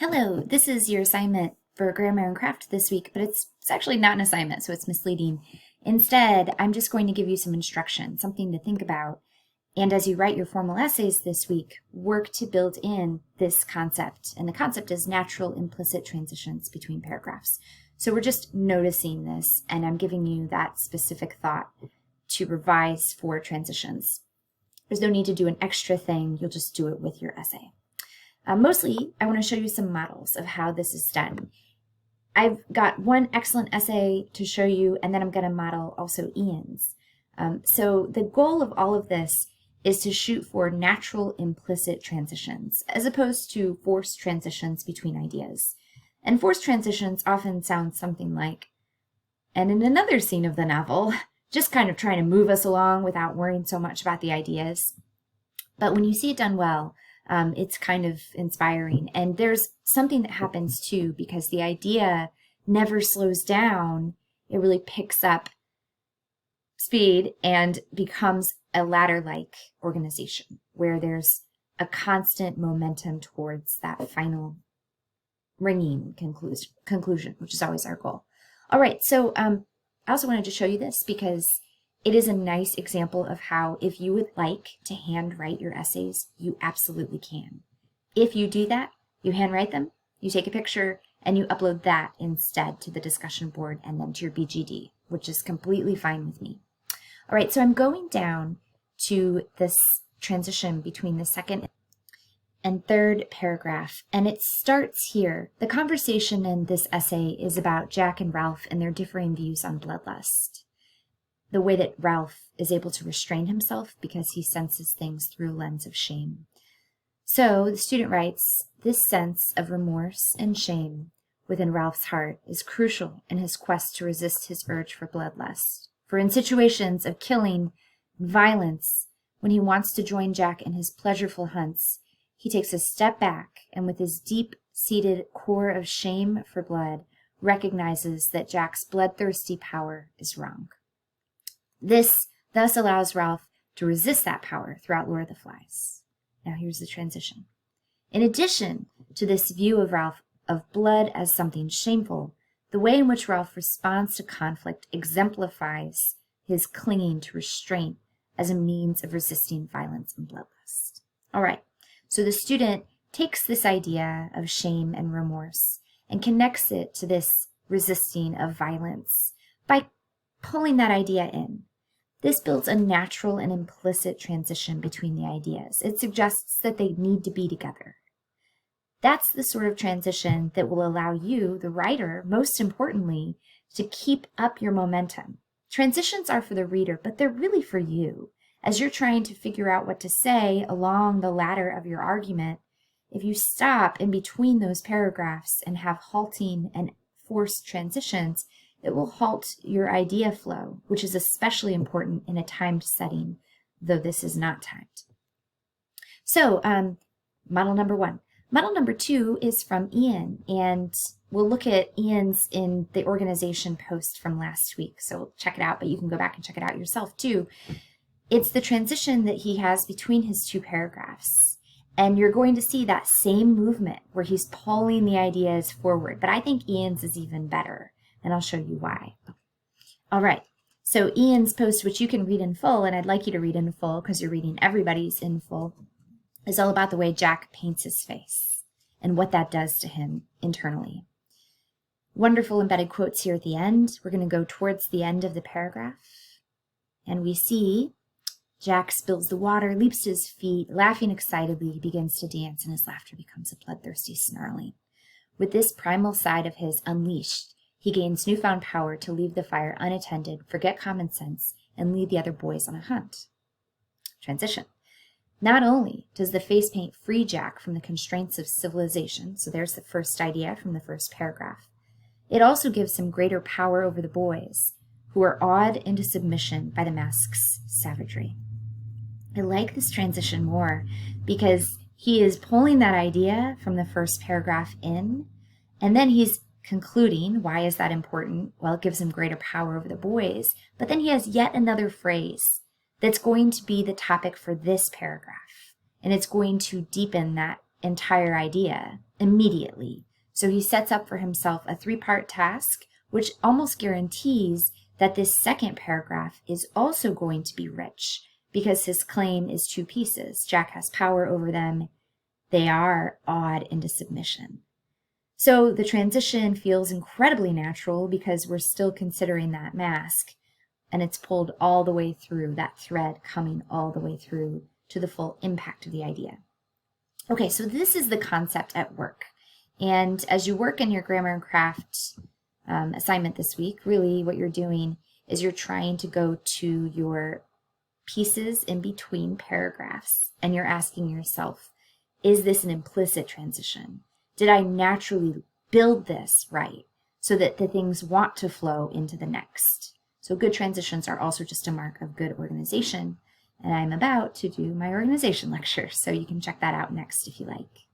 Hello, this is your assignment for Grammar and Craft this week, but it's actually not an assignment, so it's misleading. Instead, I'm just going to give you some instruction, something to think about. And as you write your formal essays this week, work to build in this concept. And the concept is natural implicit transitions between paragraphs. So we're just noticing this, and I'm giving you that specific thought to revise for transitions. There's no need to do an extra thing, you'll just do it with your essay. Mostly, I want to show you some models of how this is done. I've got one excellent essay to show you, and then I'm going to model also Ian's. So the goal of all of this is to shoot for natural implicit transitions, as opposed to forced transitions between ideas. And forced transitions often sound something like, and in another scene of the novel, just kind of trying to move us along without worrying so much about the ideas. But when you see it done well, it's kind of inspiring. And there's something that happens too, because the idea never slows down. It really picks up speed and becomes a ladder-like organization where there's a constant momentum towards that final ringing conclusion, which is always our goal. All right, so I also wanted to show you this because it is a nice example of how if you would like to handwrite your essays, you absolutely can. If you do that, you handwrite them, you take a picture, and you upload that instead to the discussion board and then to your BGD, which is completely fine with me. All right, so I'm going down to this transition between the second and third paragraph, and it starts here. The conversation in this essay is about Jack and Ralph and their differing views on bloodlust. The way that Ralph is able to restrain himself because he senses things through a lens of shame. So the student writes, this sense of remorse and shame within Ralph's heart is crucial in his quest to resist his urge for bloodlust. For in situations of killing and violence, when he wants to join Jack in his pleasureful hunts, he takes a step back and with his deep-seated core of shame for blood, recognizes that Jack's bloodthirsty power is wrong. This thus allows Ralph to resist that power throughout Lord of the Flies. Now here's the transition. In addition to this view of Ralph of blood as something shameful, the way in which Ralph responds to conflict exemplifies his clinging to restraint as a means of resisting violence and bloodlust. All right, so the student takes this idea of shame and remorse and connects it to this resisting of violence by pulling that idea in. This builds a natural and implicit transition between the ideas. It suggests that they need to be together. That's the sort of transition that will allow you, the writer, most importantly, to keep up your momentum. Transitions are for the reader, but they're really for you. As you're trying to figure out what to say along the ladder of your argument, if you stop in between those paragraphs and have halting and forced transitions, it will halt your idea flow, which is especially important in a timed setting, though this is not timed. So, model number one. Model number two is from Ian, and we'll look at Ian's in the organization post from last week. So check it out, but you can go back and check it out yourself too. It's the transition that he has between his two paragraphs. And you're going to see that same movement where he's pulling the ideas forward. But I think Ian's is even better, and I'll show you why. All right, so Ian's post, which you can read in full, and I'd like you to read in full because you're reading everybody's in full, is all about the way Jack paints his face and what that does to him internally. Wonderful embedded quotes here at the end. We're going to go towards the end of the paragraph, and we see Jack spills the water, leaps to his feet, laughing excitedly, he begins to dance, and his laughter becomes a bloodthirsty snarling. With this primal side of his unleashed, he gains newfound power to leave the fire unattended, forget common sense, and lead the other boys on a hunt. Transition. Not only does the face paint free Jack from the constraints of civilization, so there's the first idea from the first paragraph, it also gives him greater power over the boys, who are awed into submission by the mask's savagery. I like this transition more because he is pulling that idea from the first paragraph in, and then he's concluding, why is that important? Well, it gives him greater power over the boys, but then he has yet another phrase that's going to be the topic for this paragraph, and it's going to deepen that entire idea. immediately. So he sets up for himself a 3-part task, which almost guarantees that this second paragraph is also going to be rich because his claim is 2 pieces. Jack has power over them. They are awed into submission. So the transition feels incredibly natural because we're still considering that mask, and it's pulled all the way through, that thread coming all the way through to the full impact of the idea. Okay, so this is the concept at work. And as you work in your grammar and craft assignment this week, really what you're doing is you're trying to go to your pieces in between paragraphs, and you're asking yourself, is this an implicit transition? Did I naturally build this right so that the things want to flow into the next? So good transitions are also just a mark of good organization. And I'm about to do my organization lecture, so you can check that out next if you like.